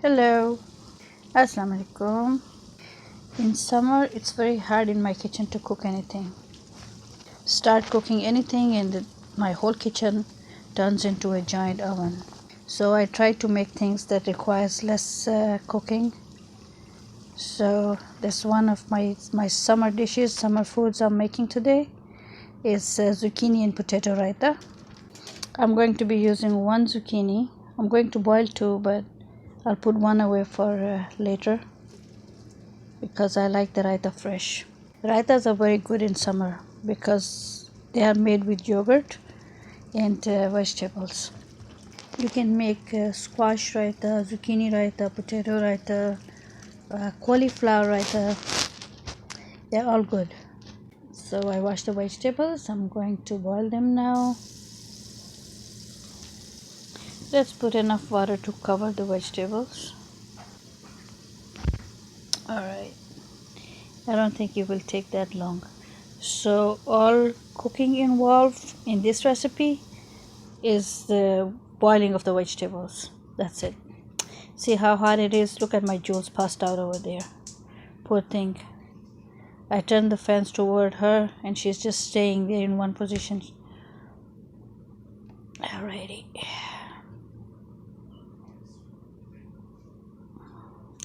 Hello, Assalamu alaikum. In summer, it's very hard in my kitchen to cook anything. Start cooking anything, and my whole kitchen turns into a giant oven. So I try to make things that requires less cooking. So that's one of my summer dishes, summer foods I'm making today is zucchini and potato raita. I'm going to be using one zucchini. I'm going to boil two, but I'll put one away for later because I like the raita fresh. Raitas are very good in summer because they are made with yogurt and vegetables. You can make squash raita, zucchini raita, potato raita, cauliflower raita. They're all good. So I washed the vegetables. I'm going to boil them now. Let's put enough water to cover the vegetables. Alright, I don't think it will take that long. So all cooking involved in this recipe is the boiling of the vegetables. That's it. See how hot it is? Look at my jewels passed out over there. Poor thing. I turned the fence toward her and she's just staying there in one position. Alrighty.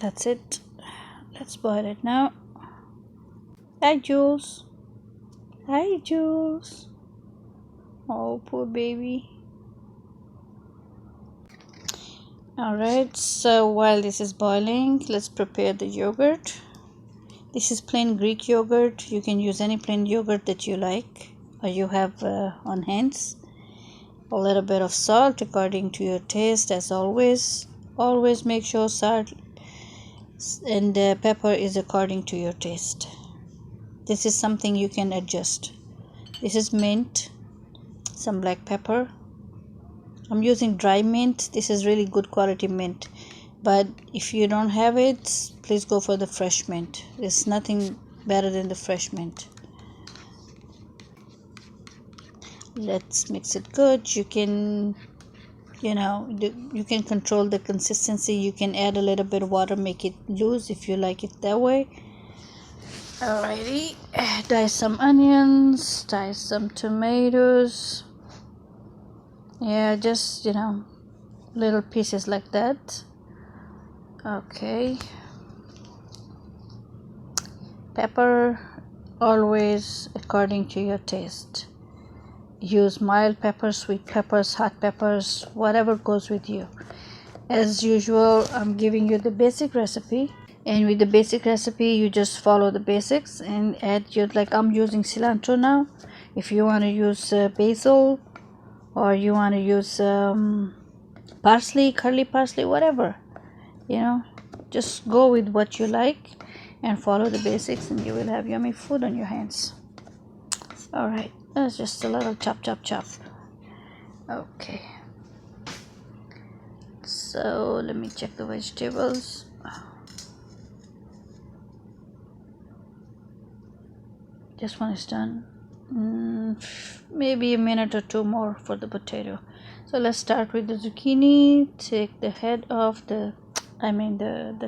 That's it. Let's boil it now. Hi, Jules. Hi, Jules. Oh, poor baby. Alright, so while this is boiling, let's prepare the yogurt. This is plain Greek yogurt. You can use any plain yogurt that you like or you have on hands. A little bit of salt according to your taste, as always. Always make sure salt and pepper is according to your taste. This is something you can adjust. This is mint, some black pepper. I'm using dry mint. This is really good quality mint, but if you don't have it, please go for the fresh mint. There's nothing better than the fresh mint. Let's mix it good. You can control the consistency. You can add a little bit of water, make it loose if you like it that way. Alrighty, dice some onions, dice some tomatoes. Yeah, just little pieces like that. Okay. Pepper, always according to your taste. Use mild peppers, sweet peppers, hot peppers, whatever goes with you. As usual, I'm giving you the basic recipe, and with the basic recipe you just follow the basics and add like I'm using cilantro now. If you want to use basil, or you want to use parsley, curly parsley, whatever, just go with what you like and follow the basics, and you will have yummy food on your hands. All right, that's just a little chop. Okay, so let me check the vegetables. This one is done. Maybe a minute or two more for the potato. So let's start with the zucchini. Take the head off the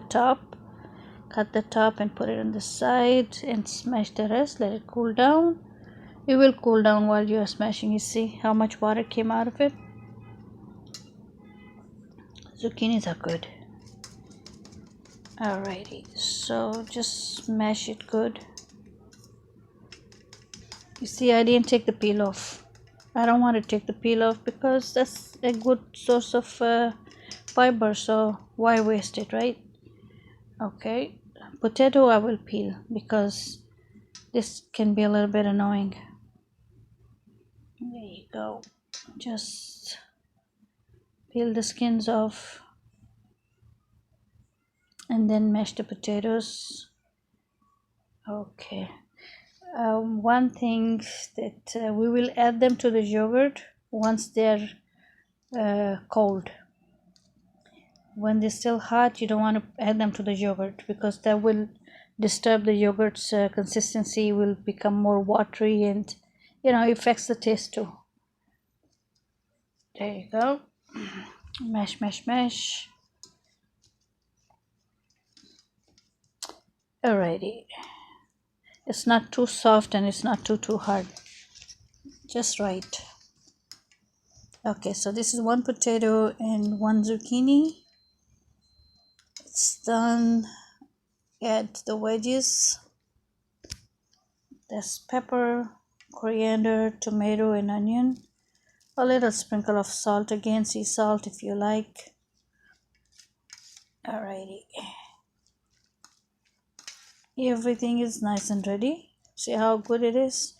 top. Cut the top and put it on the side and smash the rest. Let it cool down. It will cool down while you are smashing. You see how much water came out of it? Zucchinis are good. Alrighty, so just smash it good. You see, I didn't take the peel off. I don't want to take the peel off because that's a good source of fiber, so why waste it, right? Okay, potato I will peel because this can be a little bit annoying. There you go. Just peel the skins off and then mash the potatoes. Okay. One thing that we will add them to the yogurt once they're cold. When they're still hot, you don't want to add them to the yogurt because that will disturb the yogurt's consistency, will become more watery, and affects the taste too. There you go. Mash. Alrighty. It's not too soft and it's not too hard. Just right. Okay, so this is 1 potato and 1 zucchini. It's done. Add the veggies. That's pepper, coriander, tomato, and onion. A little sprinkle of salt again, sea salt if you like. Alrighty. Everything is nice and ready. See how good it is?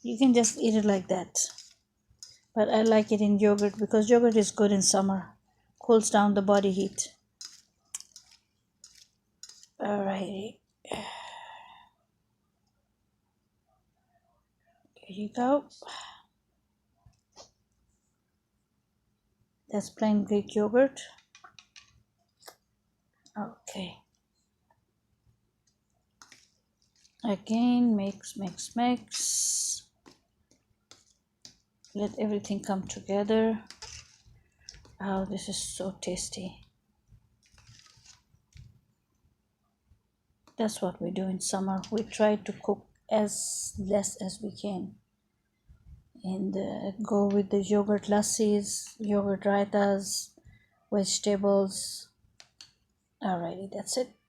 You can just eat it like that. But I like it in yogurt because yogurt is good in summer. Cools down the body heat. Alrighty. Here you go. That's plain Greek yogurt. Okay. Again, mix. Let everything come together. Oh, this is so tasty. That's what we do in summer. We try to cook as less as we can. And go with the yogurt lassis, yogurt raitas, vegetables. Alrighty, that's it.